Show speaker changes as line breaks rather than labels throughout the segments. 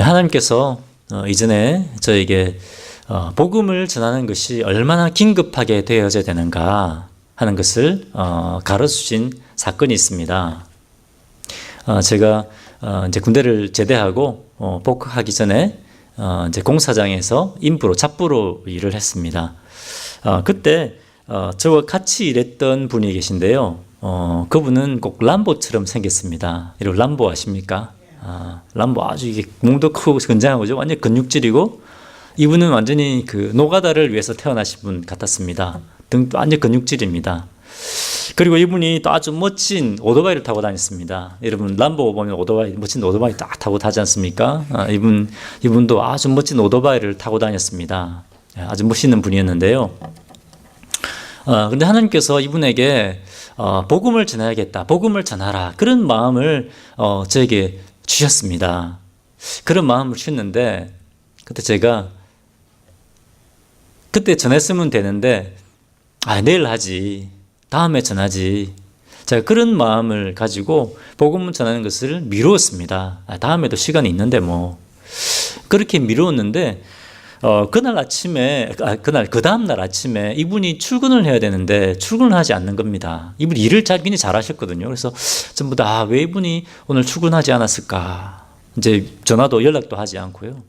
하나님께서 이전에 저에게 복음을 전하는 것이 얼마나 긴급하게 되어져야 되는가 하는 것을 가르쳐주신 사건이 있습니다. 제가 이제 군대를 제대하고 복학하기 전에 이제 공사장에서 인부로 잡부로 일을 했습니다. 그때 저와 같이 일했던 분이 계신데요. 그분은 꼭 람보처럼 생겼습니다. 이런 람보 아십니까? 람보 아주 이게 몸도 크고 건장하고 완전 근육질이고, 이분은 완전히 그 노가다를 위해서 태어나신 분 같았습니다. 등도 완전 근육질입니다. 그리고 이분이 또 아주 멋진 오토바이를 타고 다녔습니다. 여러분 람보 보면 오토바이, 멋진 오토바이 딱 타고 타지 않습니까? 이분도 아주 멋진 오토바이를 타고 다녔습니다. 아주 멋있는 분이었는데요. 근데 하나님께서 이분에게 복음을 전해야겠다, 복음을 전하라, 그런 마음을 저에게 주셨습니다. 그런 마음을 주셨는데, 그때 제가 그때 전했으면 되는데 내일 하지, 다음에 전하지, 제가 그런 마음을 가지고 복음을 전하는 것을 미루었습니다. 다음에도 시간이 있는데 뭐, 그렇게 미루었는데 그날 아침에, 그 다음날 아침에 이분이 출근을 해야 되는데 출근을 하지 않는 겁니다. 이분이 일을 굉장히 잘 하셨거든요. 그래서 전부 다 왜 이분이 오늘 출근하지 않았을까, 이제 전화도 연락도 하지 않고요.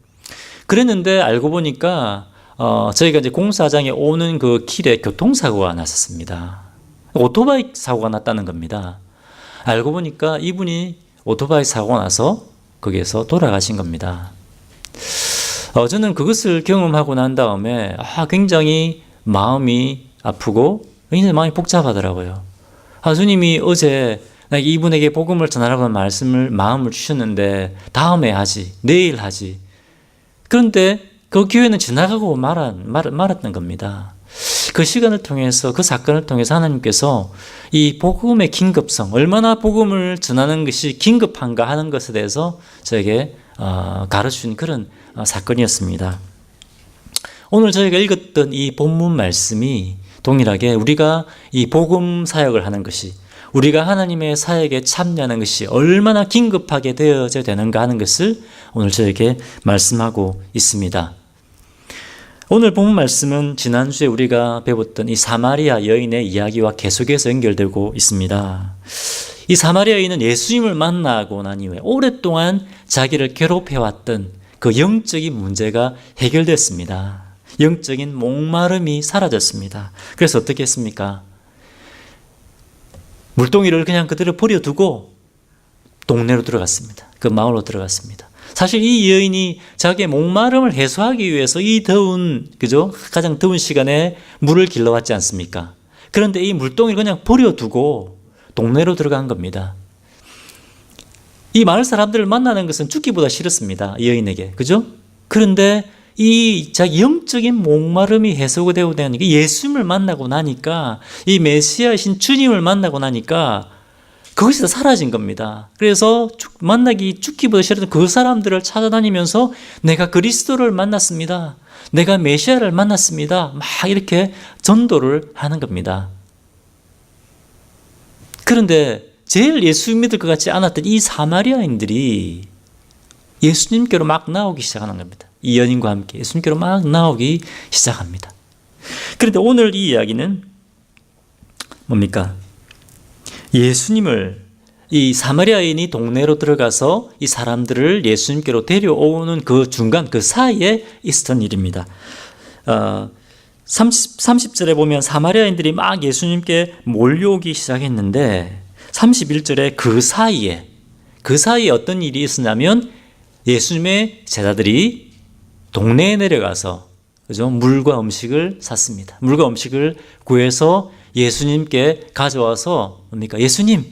그랬는데 알고 보니까 저희가 이제 공사장에 오는 그 길에 교통사고가 났었습니다. 오토바이 사고가 났다는 겁니다. 알고 보니까 이분이 오토바이 사고가 나서 거기에서 돌아가신 겁니다. 저는 그것을 경험하고 난 다음에 굉장히 마음이 아프고 굉장히 마음이 복잡하더라고요. 주님이 어제 이분에게 복음을 전하라고 마음을 주셨는데 다음에 하지, 내일 하지. 그런데 그 기회는 지나가고 말았던 겁니다. 그 시간을 통해서, 그 사건을 통해서 하나님께서 이 복음의 긴급성, 얼마나 복음을 전하는 것이 긴급한가 하는 것에 대해서 저에게 가르쳐준 그런 사건이었습니다. 오늘 저희가 읽었던 이 본문 말씀이 동일하게 우리가 이 복음 사역을 하는 것이, 우리가 하나님의 사역에 참여하는 것이 얼마나 긴급하게 되어져야 되는가 하는 것을 오늘 저에게 말씀하고 있습니다. 오늘 본문 말씀은 지난주에 우리가 배웠던 이 사마리아 여인의 이야기와 계속해서 연결되고 있습니다. 이 사마리아 여인은 예수님을 만나고 난 이후에 오랫동안 자기를 괴롭혀왔던 그 영적인 문제가 해결됐습니다. 영적인 목마름이 사라졌습니다. 그래서 어떻게 했습니까? 물동이를 그냥 그대로 버려두고 동네로 들어갔습니다. 그 마을로 들어갔습니다. 사실 이 여인이 자기의 목마름을 해소하기 위해서 이 더운, 가장 더운 시간에 물을 길러왔지 않습니까? 그런데 이 물동이를 그냥 버려두고 동네로 들어간 겁니다. 이 마을 사람들을 만나는 것은 죽기보다 싫었습니다. 이 여인에게. 그죠? 그런데 이 자기 영적인 목마름이 해소가 되고 나니까, 예수님을 만나고 나니까, 이 메시아이신 주님을 만나고 나니까 그것이 다 사라진 겁니다. 그래서 죽기보다 싫었던 그 사람들을 찾아다니면서 내가 그리스도를 만났습니다, 내가 메시아를 만났습니다, 막 이렇게 전도를 하는 겁니다. 그런데 제일 예수 믿을 것 같지 않았던 이 사마리아인들이 예수님께로 막 나오기 시작하는 겁니다. 이 연인과 함께 예수님께로 막 나오기 시작합니다. 그런데 오늘 이 이야기는 뭡니까? 예수님을, 이 사마리아인이 동네로 들어가서 이 사람들을 예수님께로 데려오는 그 중간, 그 사이에 있었던 일입니다. 30절에 보면 사마리아인들이 막 예수님께 몰려오기 시작했는데 31절에 그 사이에 어떤 일이 있었냐면 예수님의 제자들이 동네에 내려가서, 그죠? 물과 음식을 샀습니다. 물과 음식을 구해서 예수님께 가져와서, 뭡니까? 예수님,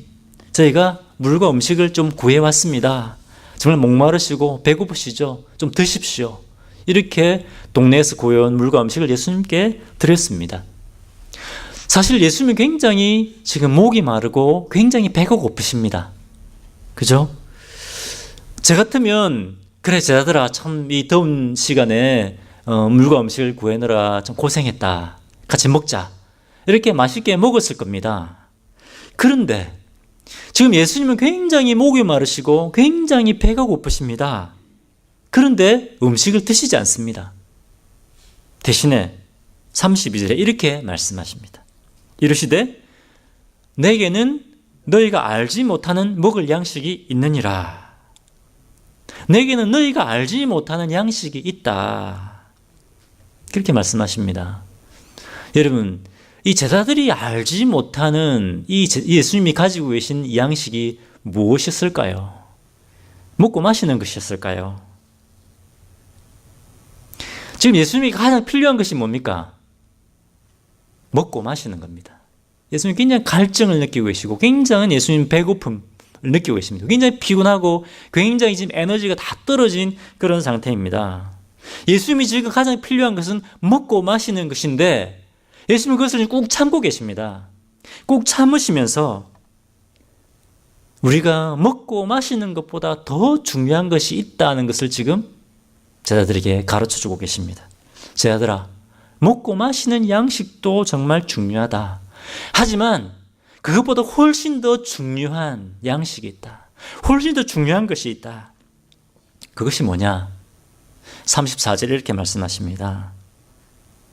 저희가 물과 음식을 좀 구해왔습니다. 정말 목마르시고 배고프시죠? 좀 드십시오. 이렇게 동네에서 구해온 물과 음식을 예수님께 드렸습니다. 사실 예수님은 굉장히 지금 목이 마르고 굉장히 배가 고프십니다. 그죠? 저 같으면, 그래 제자들아, 참 이 더운 시간에 물과 음식을 구해느라 좀 고생했다, 같이 먹자, 이렇게 맛있게 먹었을 겁니다. 그런데 지금 예수님은 굉장히 목이 마르시고 굉장히 배가 고프십니다. 그런데 음식을 드시지 않습니다. 대신에 32절에 이렇게 말씀하십니다. 이르시되 내게는 너희가 알지 못하는 먹을 양식이 있느니라. 내게는 너희가 알지 못하는 양식이 있다. 그렇게 말씀하십니다. 여러분, 이 제자들이 알지 못하는 이 예수님이 가지고 계신 이 양식이 무엇이었을까요? 먹고 마시는 것이었을까요? 지금 예수님이 가장 필요한 것이 뭡니까? 먹고 마시는 겁니다. 예수님 굉장히 갈증을 느끼고 계시고 굉장한 예수님 배고픔을 느끼고 계십니다. 굉장히 피곤하고 굉장히 지금 에너지가 다 떨어진 그런 상태입니다. 예수님이 지금 가장 필요한 것은 먹고 마시는 것인데 예수님은 그것을 꾹 참고 계십니다. 꾹 참으시면서 우리가 먹고 마시는 것보다 더 중요한 것이 있다는 것을 지금 제자들에게 가르쳐주고 계십니다. 제자들아, 먹고 마시는 양식도 정말 중요하다. 하지만 그것보다 훨씬 더 중요한 양식이 있다. 훨씬 더 중요한 것이 있다. 그것이 뭐냐? 34절에 이렇게 말씀하십니다.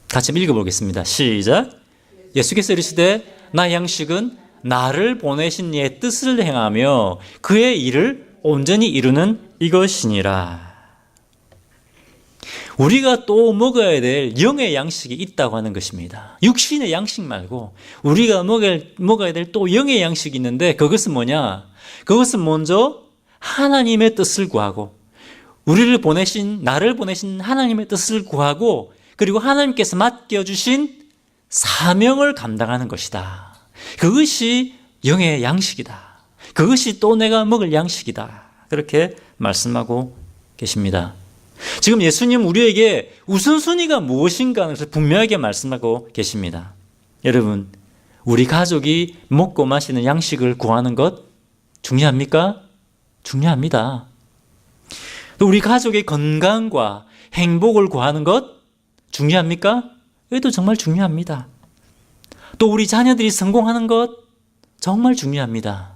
같이 읽어보겠습니다. 시작. 예수께서 이르시되 나 양식은 나를 보내신 이의 뜻을 행하며 그의 일을 온전히 이루는 이것이니라. 우리가 또 먹어야 될 영의 양식이 있다고 하는 것입니다. 육신의 양식 말고 우리가 먹어야 될 또 영의 양식이 있는데 그것은 뭐냐? 그것은 먼저 하나님의 뜻을 구하고 나를 보내신 하나님의 뜻을 구하고 그리고 하나님께서 맡겨주신 사명을 감당하는 것이다. 그것이 영의 양식이다. 그것이 또 내가 먹을 양식이다. 그렇게 말씀하고 계십니다. 지금 예수님 우리에게 우선순위가 무엇인가를 분명하게 말씀하고 계십니다. 여러분, 우리 가족이 먹고 마시는 양식을 구하는 것 중요합니까? 중요합니다. 또 우리 가족의 건강과 행복을 구하는 것 중요합니까? 이것도 정말 중요합니다. 또 우리 자녀들이 성공하는 것 정말 중요합니다.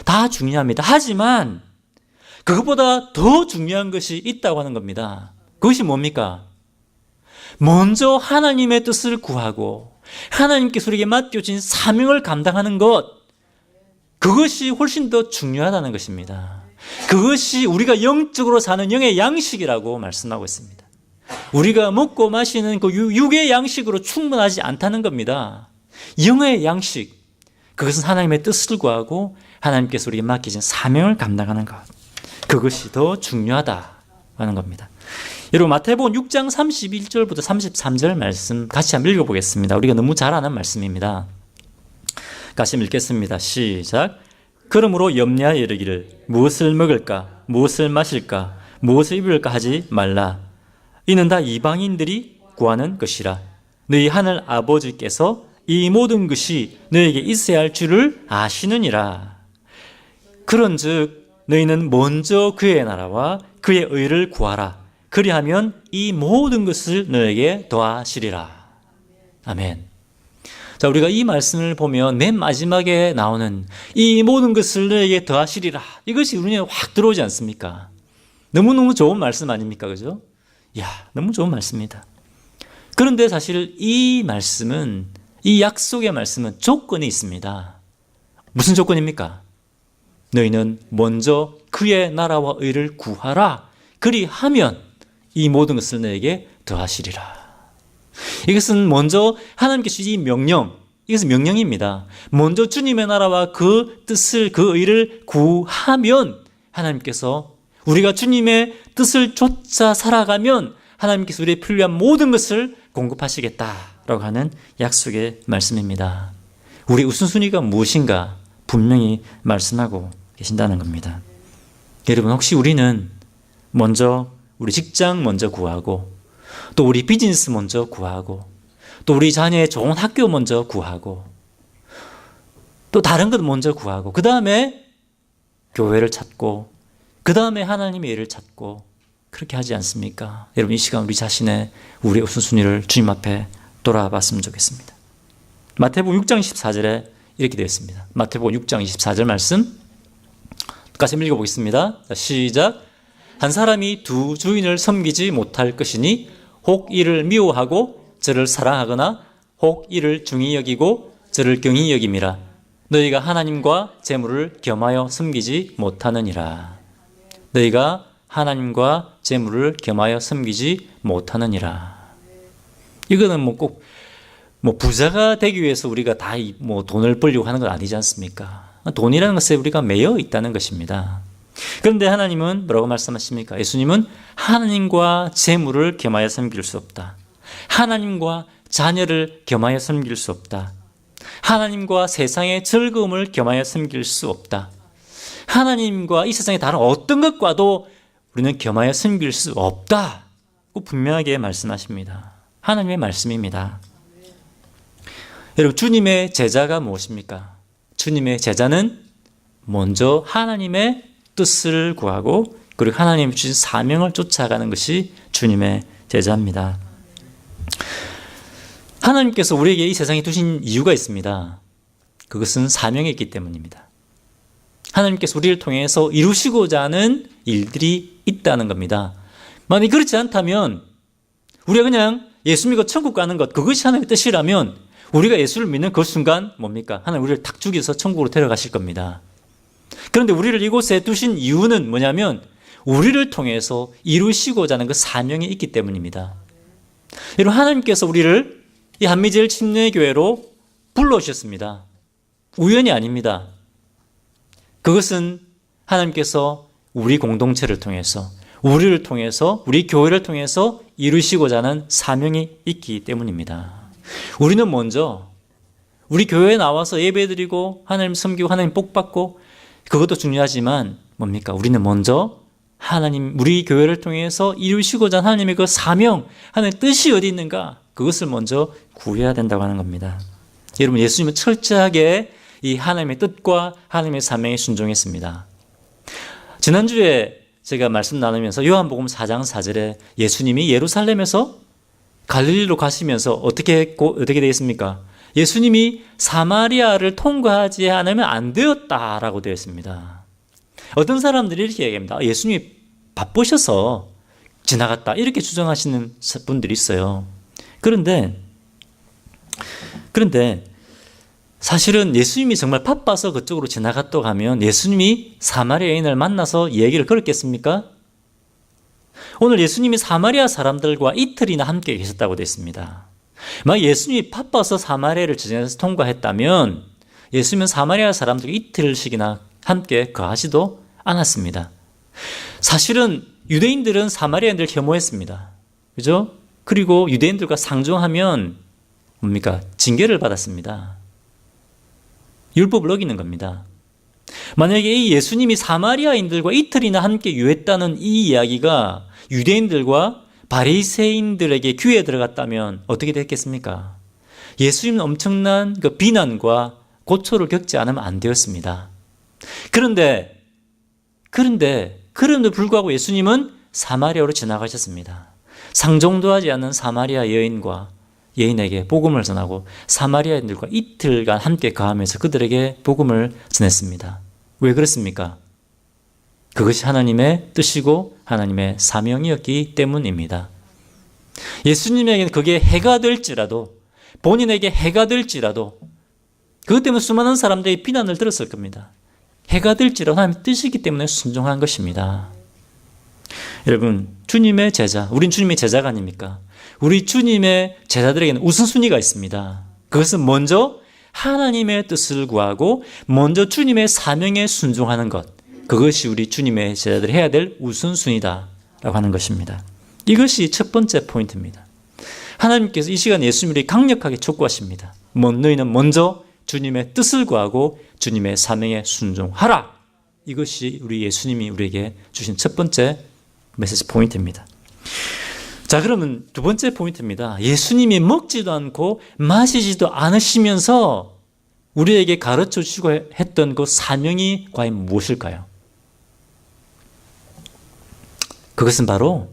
다 중요합니다. 하지만 그것보다 더 중요한 것이 있다고 하는 겁니다. 그것이 뭡니까? 먼저 하나님의 뜻을 구하고 하나님께서 우리에게 맡겨진 사명을 감당하는 것, 그것이 훨씬 더 중요하다는 것입니다. 그것이 우리가 영적으로 사는 영의 양식이라고 말씀하고 있습니다. 우리가 먹고 마시는 그 육의 양식으로 충분하지 않다는 겁니다. 영의 양식, 그것은 하나님의 뜻을 구하고 하나님께서 우리에게 맡기신 사명을 감당하는 것, 그것이 더 중요하다는 겁니다. 여러분, 마태복음 6장 31절부터 33절 말씀 같이 한번 읽어보겠습니다. 우리가 너무 잘 아는 말씀입니다. 같이 읽겠습니다. 시작. 그러므로 염려하여 이르기를 무엇을 먹을까, 무엇을 마실까, 무엇을 입을까 하지 말라. 이는 다 이방인들이 구하는 것이라. 너희 하늘 아버지께서 이 모든 것이 너에게 있어야 할 줄을 아시느니라. 그런즉 너희는 먼저 그의 나라와 그의 의를 구하라. 그리하면 이 모든 것을 너에게 더하시리라. 아멘. 자, 우리가 이 말씀을 보면 맨 마지막에 나오는 이 모든 것을 너에게 더하시리라, 이것이 우리 눈에 확 들어오지 않습니까? 너무너무 좋은 말씀 아닙니까? 그죠? 이야, 너무 좋은 말씀입니다. 그런데 사실 이 말씀은, 이 약속의 말씀은 조건이 있습니다. 무슨 조건입니까? 너희는 먼저 그의 나라와 의를 구하라. 그리하면 이 모든 것을 너에게 더하시리라. 이것은 먼저 하나님께서 주신 명령, 이것은 명령입니다. 먼저 주님의 나라와 그 뜻을, 그 의를 구하면 하나님께서, 우리가 주님의 뜻을 쫓아 살아가면 하나님께서 우리의 필요한 모든 것을 공급하시겠다라고 하는 약속의 말씀입니다. 우리 우선순위가 무엇인가 분명히 말씀하고 계신다는 겁니다. 여러분, 혹시 우리는 먼저 우리 직장 먼저 구하고, 또 우리 비즈니스 먼저 구하고, 또 우리 자녀의 좋은 학교 먼저 구하고, 또 다른 것 먼저 구하고, 그 다음에 교회를 찾고, 그 다음에 하나님의 일을 찾고, 그렇게 하지 않습니까? 여러분, 이 시간 우리 자신의, 우리의 우선순위를 주님 앞에 돌아봤으면 좋겠습니다. 마태복음 6장 24절에 이렇게 되어 있습니다. 마태복음 6장 24절 말씀 같이 읽어보겠습니다. 시작. 한 사람이 두 주인을 섬기지 못할 것이니 혹 이를 미워하고 저를 사랑하거나 혹 이를 중히 여기고 저를 경히 여김이라. 너희가 하나님과 재물을 겸하여 섬기지 못하느니라. 너희가 하나님과 재물을 겸하여 섬기지 못하느니라. 이거는 꼭 부자가 되기 위해서 우리가 다 돈을 벌려고 하는 건 아니지 않습니까? 돈이라는 것에 우리가 매여 있다는 것입니다. 그런데 하나님은 뭐라고 말씀하십니까? 예수님은 하나님과 재물을 겸하여 섬길 수 없다. 하나님과 자녀를 겸하여 섬길 수 없다. 하나님과 세상의 즐거움을 겸하여 섬길 수 없다. 하나님과 이 세상의 다른 어떤 것과도 우리는 겸하여 섬길 수 없다고 분명하게 말씀하십니다. 하나님의 말씀입니다. 여러분, 주님의 제자가 무엇입니까? 주님의 제자는 먼저 하나님의 뜻을 구하고 그리고 하나님이 주신 사명을 쫓아가는 것이 주님의 제자입니다. 하나님께서 우리에게 이 세상에 두신 이유가 있습니다. 그것은 사명이 있기 때문입니다. 하나님께서 우리를 통해서 이루시고자 하는 일들이 있다는 겁니다. 만약 그렇지 않다면 우리가 그냥 예수 믿고 천국 가는 것, 그것이 하나님의 뜻이라면 우리가 예수를 믿는 그 순간 뭡니까? 하나님 우리를 탁 죽여서 천국으로 데려가실 겁니다. 그런데 우리를 이곳에 두신 이유는 뭐냐면 우리를 통해서 이루시고자 하는 그 사명이 있기 때문입니다. 여러분, 하나님께서 우리를 이 한미제일 침례교회로 불러오셨습니다. 우연이 아닙니다. 그것은 하나님께서 우리 공동체를 통해서, 우리를 통해서, 우리 교회를 통해서 이루시고자 하는 사명이 있기 때문입니다. 우리는 먼저 우리 교회에 나와서 예배드리고 하나님 섬기고 하나님 복받고 그것도 중요하지만 뭡니까? 우리는 먼저 하나님, 우리 교회를 통해서 이루시고자 하는 하나님의 그 사명, 하나님의 뜻이 어디 있는가? 그것을 먼저 구해야 된다고 하는 겁니다. 여러분, 예수님은 철저하게 이 하나님의 뜻과 하나님의 사명에 순종했습니다. 지난주에 제가 말씀 나누면서 요한복음 4장 4절에 예수님이 예루살렘에서 갈릴리로 가시면서 어떻게 되어 있습니까? 예수님이 사마리아를 통과하지 않으면 안 되었다라고 되어 있습니다. 어떤 사람들이 이렇게 얘기합니다. 예수님이 바쁘셔서 지나갔다 이렇게 주장하시는 분들이 있어요. 그런데 사실은 예수님이 정말 바빠서 그쪽으로 지나갔다고 하면 예수님이 사마리아인을 만나서 얘기를 걸었겠습니까? 오늘 예수님이 사마리아 사람들과 이틀이나 함께 계셨다고 되어 있습니다. 만약 예수님이 바빠서 사마리아를 지나서 통과했다면 예수님은 사마리아 사람들과 이틀씩이나 함께 거하지도 않았습니다. 사실은 유대인들은 사마리아인들을 혐오했습니다. 그죠? 그리고 유대인들과 상종하면 뭡니까? 징계를 받았습니다. 율법을 어기는 겁니다. 만약에 이 예수님이 사마리아인들과 이틀이나 함께 유했다는 이 이야기가 유대인들과 바리새인들에게 귀에 들어갔다면 어떻게 됐겠습니까? 예수님은 엄청난 그 비난과 고초를 겪지 않으면 안 되었습니다. 그런데 그럼에도 불구하고 예수님은 사마리아로 지나가셨습니다. 상종도 하지 않는 사마리아 여인에게 복음을 전하고 사마리아인들과 이틀간 함께 거하면서 그들에게 복음을 전했습니다. 왜 그렇습니까? 그것이 하나님의 뜻이고 하나님의 사명이었기 때문입니다. 예수님에게는 그게 해가 될지라도, 본인에게 해가 될지라도 그것 때문에 수많은 사람들이 비난을 들었을 겁니다. 해가 될지라도 하나님의 뜻이기 때문에 순종한 것입니다. 여러분, 주님의 제자, 우린 주님의 제자가 아닙니까? 우리 주님의 제자들에게는 우선순위가 있습니다. 그것은 먼저 하나님의 뜻을 구하고 먼저 주님의 사명에 순종하는 것, 그것이 우리 주님의 제자들이 해야 될 우선순위다라고 하는 것입니다. 이것이 첫 번째 포인트입니다. 하나님께서 이 시간 예수님을 강력하게 촉구하십니다. 너희는 먼저 주님의 뜻을 구하고 주님의 사명에 순종하라. 이것이 우리 예수님이 우리에게 주신 첫 번째 메시지 포인트입니다. 자, 그러면 두 번째 포인트입니다. 예수님이 먹지도 않고 마시지도 않으시면서 우리에게 가르쳐 주시고 했던 그 사명이 과연 무엇일까요? 그것은 바로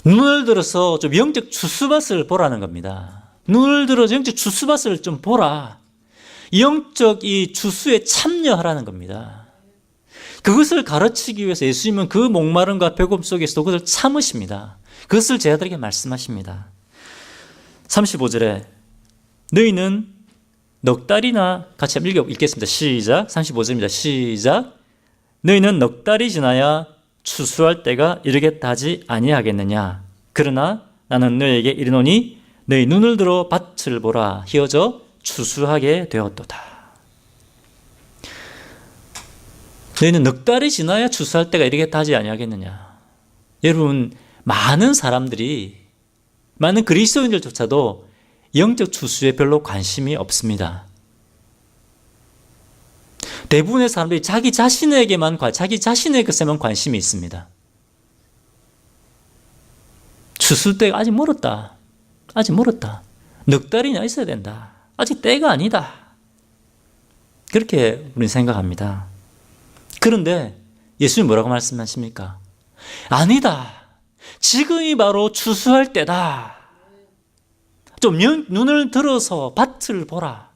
눈을 들어서 좀 영적 추수밭을 보라는 겁니다. 눈을 들어서 영적 추수밭을 좀 보라. 영적 이 추수에 참여하라는 겁니다. 그것을 가르치기 위해서 예수님은 그 목마름과 배고픔 속에서도 그것을 참으십니다. 그것을 제자들에게 말씀하십니다. 35절에 너희는 넉 달이나 같이 읽겠습니다. 시작. 35절입니다. 시작. 너희는 넉 달이 지나야 추수할 때가 이르겠다 하지 아니하겠느냐. 그러나 나는 너희에게 이르노니 너희 눈을 들어 밭을 보라. 희어져 추수하게 되었도다. 너희는 넉 달이 지나야 추수할 때가 이르겠다 하지 아니하겠느냐. 여러분, 많은 그리스도인들조차도 영적 추수에 별로 관심이 없습니다. 대부분의 사람들이 자기 자신의 것에만 관심이 있습니다. 추수 때가 아직 멀었다. 넉 달이나 있어야 된다. 아직 때가 아니다. 그렇게 우리는 생각합니다. 그런데 예수님 뭐라고 말씀하십니까? 아니다. 지금이 바로 추수할 때다. 좀 눈을 들어서 밭을 보라.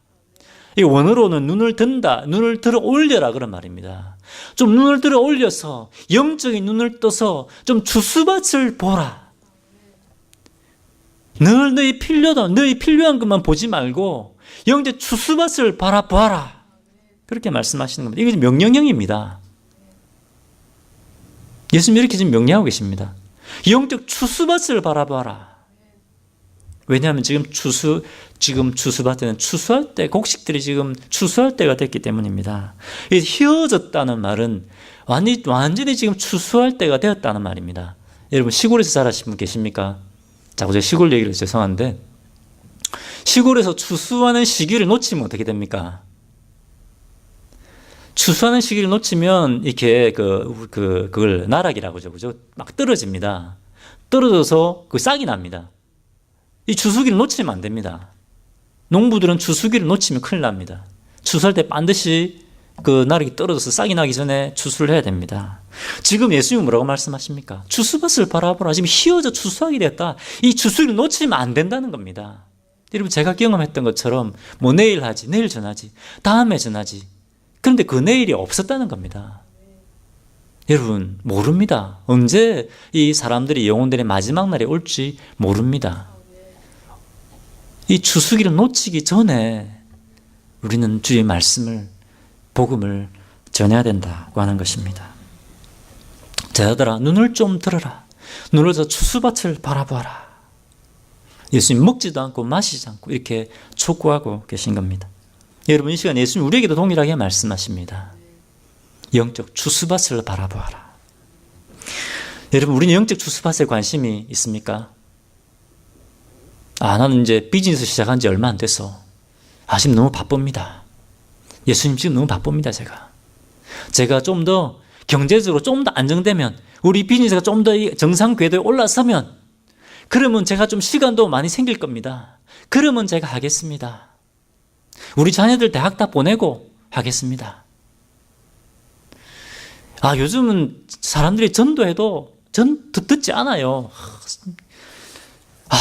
이 원어로는 눈을 든다, 눈을 들어 올려라 그런 말입니다. 좀 눈을 들어 올려서 영적인 눈을 떠서 좀 추수밭을 보라. 늘 너희 필요한 것만 보지 말고 영적 추수밭을 바라보아라. 그렇게 말씀하시는 겁니다. 이게 명령형입니다. 예수님이 이렇게 지금 명령하고 계십니다. 영적 추수밭을 바라보아라. 왜냐하면 지금 추수밭에는 추수할 때, 곡식들이 지금 추수할 때가 됐기 때문입니다. 휘어졌다는 말은 완전히 지금 추수할 때가 되었다는 말입니다. 여러분, 시골에서 자라신 분 계십니까? 자꾸 제가 시골 얘기를 해서 죄송한데, 시골에서 추수하는 시기를 놓치면 어떻게 됩니까? 추수하는 시기를 놓치면 이렇게 그걸 나락이라고 하죠. 그죠? 막 떨어집니다. 떨어져서 그 싹이 납니다. 이 추수기를 놓치면 안 됩니다. 농부들은 추수기를 놓치면 큰일 납니다. 추수할 때 반드시 그 나락이 떨어져서 싹이 나기 전에 추수를 해야 됩니다. 지금 예수님은 뭐라고 말씀하십니까? 추수밭을 바라보라. 지금 휘어져 추수하게 됐다. 이 추수기를 놓치면 안 된다는 겁니다. 여러분, 제가 경험했던 것처럼 뭐 내일 하지, 내일 전하지, 다음에 전하지. 그런데 그 내일이 없었다는 겁니다. 여러분, 모릅니다. 언제 이 사람들이 영혼들의 마지막 날이 올지 모릅니다. 이 추수기를 놓치기 전에 우리는 주의 말씀을, 복음을 전해야 된다고 하는 것입니다. 제자들아, 눈을 좀 들어라. 눈을 들어 추수밭을 바라보아라. 예수님 먹지도 않고 마시지 않고 이렇게 촉구하고 계신 겁니다. 여러분, 이 시간 예수님 우리에게도 동일하게 말씀하십니다. 영적 추수밭을 바라보아라. 여러분, 우리는 영적 추수밭에 관심이 있습니까? 나는 이제 비즈니스 시작한 지 얼마 안 돼서 지금 너무 바쁩니다. 예수님 지금 너무 바쁩니다. 제가 좀 더 경제적으로 좀 더 안정되면, 우리 비즈니스가 좀 더 정상 궤도에 올라서면, 그러면 제가 좀 시간도 많이 생길 겁니다. 그러면 제가 하겠습니다. 우리 자녀들 대학 다 보내고 하겠습니다. 요즘은 사람들이 전도해도 듣지 않아요.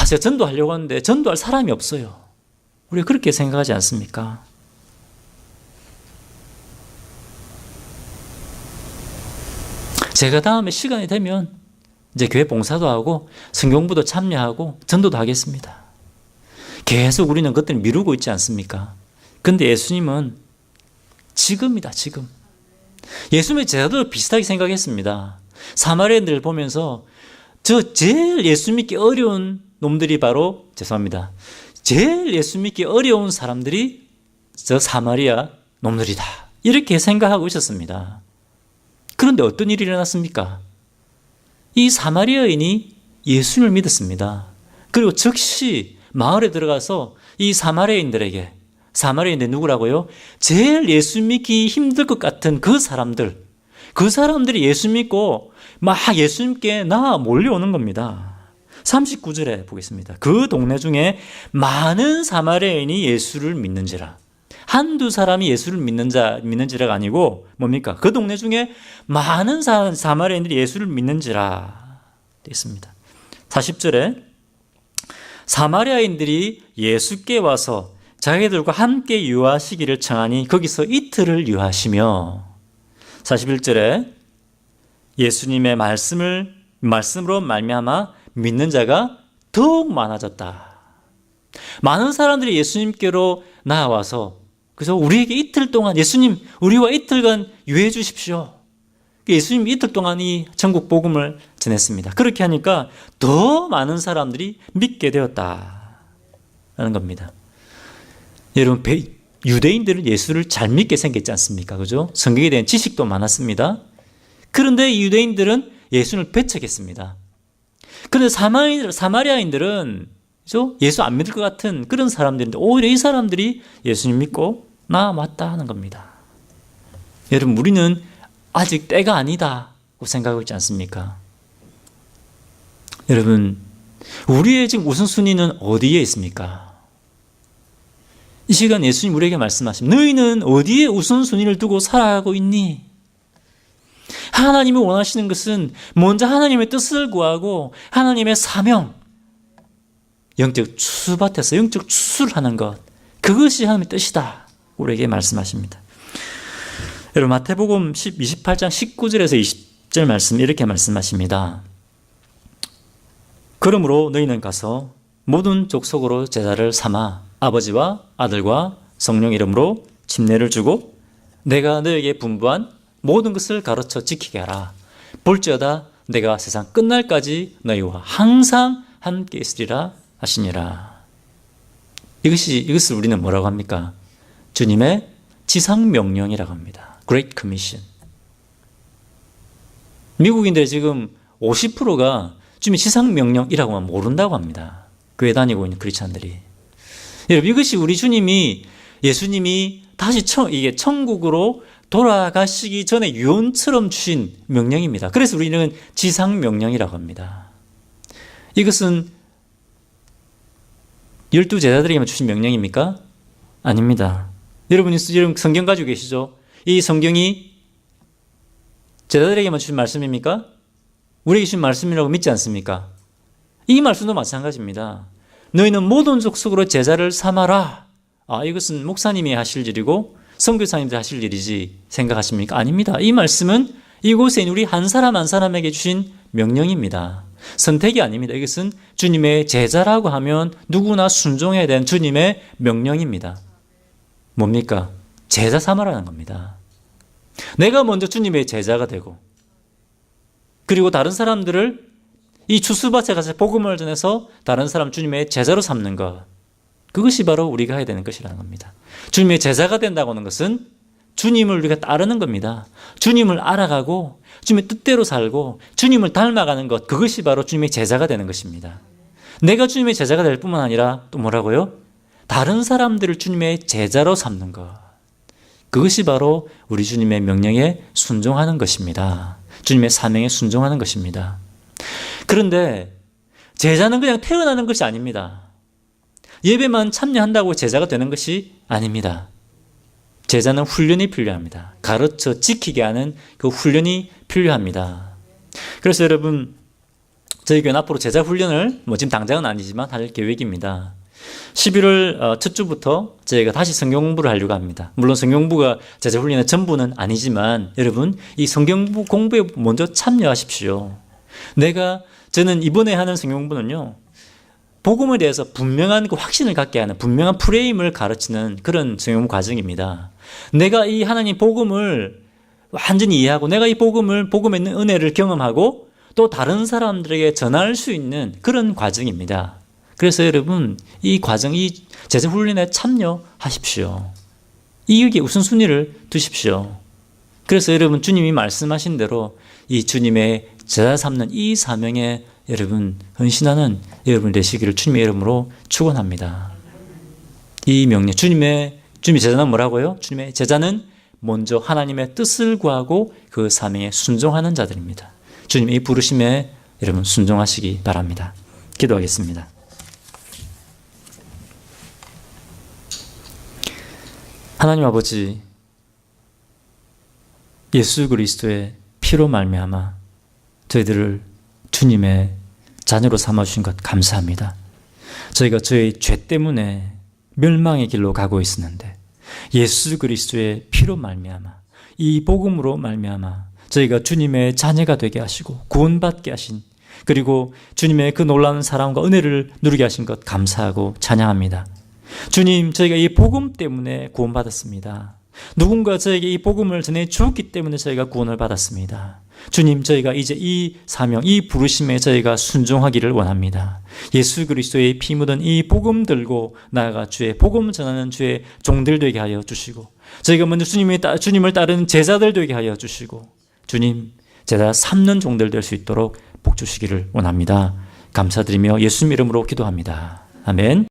제가 전도하려고 하는데 전도할 사람이 없어요. 우리가 그렇게 생각하지 않습니까? 제가 다음에 시간이 되면 이제 교회 봉사도 하고 성경부도 참여하고 전도도 하겠습니다. 계속 우리는 그것들을 미루고 있지 않습니까? 근데 예수님은 지금이다, 지금. 예수님의 제자도 비슷하게 생각했습니다. 사마리아인들을 보면서 제일 예수 믿기 어려운 놈들이 바로, 제일 예수 믿기 어려운 사람들이 저 사마리아 놈들이다. 이렇게 생각하고 있었습니다. 그런데 어떤 일이 일어났습니까? 이 사마리아인이 예수님을 믿었습니다. 그리고 즉시 마을에 들어가서 이 사마리아인들에게, 사마리아인들 누구라고요? 제일 예수 믿기 힘들 것 같은 그 사람들이 예수 믿고 막 예수님께 몰려오는 겁니다. 39절에 보겠습니다. 그 동네 중에 많은 사마리아인이 예수를 믿는지라. 한두 사람이 예수를 믿는지라가 아니고 뭡니까? 그 동네 중에 많은 사마리아인들이 예수를 믿는지라 되어 있습니다. 40절에 사마리아인들이 예수께 와서 자기들과 함께 유하시기를 청하니 거기서 이틀을 유하시며, 41절에 예수님의 말씀으로 말미암아 믿는 자가 더욱 많아졌다. 많은 사람들이 예수님께로 나와서 그래서 우리에게 이틀 동안 예수님 우리와 이틀간 유해 주십시오. 예수님이 이틀 동안 이 전국 복음을 전했습니다. 그렇게 하니까 더 많은 사람들이 믿게 되었다라는 겁니다. 여러분 유대인들은 예수를 잘 믿게 생겼지 않습니까? 그죠? 성경에 대한 지식도 많았습니다. 그런데 유대인들은 예수를 배척했습니다. 그런데 사마리아인들은 그죠? 예수 안 믿을 것 같은 그런 사람들인데 오히려 이 사람들이 예수님 믿고 나 맞다 하는 겁니다. 여러분 우리는 아직 때가 아니다고 생각하고 있지 않습니까? 여러분 우리의 지금 우선순위는 어디에 있습니까? 이 시간 예수님 우리에게 말씀하십니다. 너희는 어디에 우선순위를 두고 살아가고 있니? 하나님이 원하시는 것은 먼저 하나님의 뜻을 구하고 하나님의 사명, 영적 추수밭에서 영적 추수를 하는 것, 그것이 하나님의 뜻이다. 우리에게 말씀하십니다. 여러분 마태복음 28장 19절에서 20절 말씀 이렇게 말씀하십니다. 그러므로 너희는 가서 모든 족속으로 제자를 삼아 아버지와 아들과 성령 이름으로 침례를 주고 내가 너에게 분부한 모든 것을 가르쳐 지키게 하라. 볼지어다 내가 세상 끝날까지 너희와 항상 함께 있으리라 하시니라. 이것을 우리는 뭐라고 합니까? 주님의 지상명령이라고 합니다. Great Commission. 미국인들의 지금 50%가 주님의 지상명령이라고만 모른다고 합니다. 교회 다니고 있는 크리스찬들이. 여러분 이것이 우리 예수님이 다시 이게 천국으로 돌아가시기 전에 유언처럼 주신 명령입니다. 그래서 우리는 지상명령이라고 합니다. 이것은 12제자들에게만 주신 명령입니까? 아닙니다. 여러분 성경 가지고 계시죠? 이 성경이 제자들에게만 주신 말씀입니까? 우리에게 주신 말씀이라고 믿지 않습니까? 이 말씀도 마찬가지입니다. 너희는 모든 족속으로 제자를 삼아라. 이것은 목사님이 하실 일이고 선교사님들 하실 일이지 생각하십니까? 아닙니다. 이 말씀은 이곳에 있는 우리 한 사람 한 사람에게 주신 명령입니다. 선택이 아닙니다. 이것은 주님의 제자라고 하면 누구나 순종해야 되는 주님의 명령입니다. 뭡니까? 제자 삼아라는 겁니다. 내가 먼저 주님의 제자가 되고 그리고 다른 사람들을 이 추수밭에 가서 복음을 전해서 다른 사람 주님의 제자로 삼는 것, 그것이 바로 우리가 해야 되는 것이라는 겁니다. 주님의 제자가 된다고 하는 것은 주님을 우리가 따르는 겁니다. 주님을 알아가고 주님의 뜻대로 살고 주님을 닮아가는 것, 그것이 바로 주님의 제자가 되는 것입니다. 내가 주님의 제자가 될 뿐만 아니라 또 뭐라고요? 다른 사람들을 주님의 제자로 삼는 것, 그것이 바로 우리 주님의 명령에 순종하는 것입니다. 주님의 사명에 순종하는 것입니다. 그런데 제자는 그냥 태어나는 것이 아닙니다. 예배만 참여한다고 제자가 되는 것이 아닙니다. 제자는 훈련이 필요합니다. 가르쳐 지키게 하는 그 훈련이 필요합니다. 그래서 여러분 저희 교회는 앞으로 제자 훈련을 지금 당장은 아니지만 할 계획입니다. 11월 첫 주부터 저희가 다시 성경 공부를 하려고 합니다. 물론 성경 공부가 제자 훈련의 전부는 아니지만 여러분 이 성경 공부에 먼저 참여하십시오. 저는 이번에 하는 성경 공부는요, 복음에 대해서 분명한 그 확신을 갖게 하는 분명한 프레임을 가르치는 그런 성경 과정입니다. 내가 이 하나님 복음을 완전히 이해하고 내가 이 복음에 있는 은혜를 경험하고 또 다른 사람들에게 전할 수 있는 그런 과정입니다. 그래서 여러분 이 과정, 이 제자 훈련에 참여하십시오. 이게 우선순위를 두십시오. 그래서 여러분 주님이 말씀하신 대로 이 주님의 제자 삼는 이 사명에 여러분 헌신하는 여러분 되시기를 주님의 이름으로 축원합니다. 이 명령, 주님의 제자는 뭐라고요? 주님의 제자는 먼저 하나님의 뜻을 구하고 그 사명에 순종하는 자들입니다. 주님의 이 부르심에 여러분 순종하시기 바랍니다. 기도하겠습니다. 하나님 아버지, 예수 그리스도의 피로 말미암아 저희들을 주님의 자녀로 삼아주신 것 감사합니다. 저희가 저희 죄 때문에 멸망의 길로 가고 있었는데 예수 그리스도의 피로 말미암아 이 복음으로 말미암아 저희가 주님의 자녀가 되게 하시고 구원받게 하신, 그리고 주님의 그 놀라운 사랑과 은혜를 누리게 하신 것 감사하고 찬양합니다. 주님, 저희가 이 복음 때문에 구원받았습니다. 누군가 저에게 이 복음을 전해 주었기 때문에 저희가 구원을 받았습니다. 주님, 저희가 이제 이 사명, 이 부르심에 저희가 순종하기를 원합니다. 예수 그리스도의 피 묻은 이 복음 들고 나아가 주의 복음 전하는 주의 종들 되게 하여 주시고, 저희가 먼저 주님을 따르는 제자들 되게 하여 주시고, 주님, 제자 삼는 종들 될 수 있도록 복 주시기를 원합니다. 감사드리며 예수 이름으로 기도합니다. 아멘.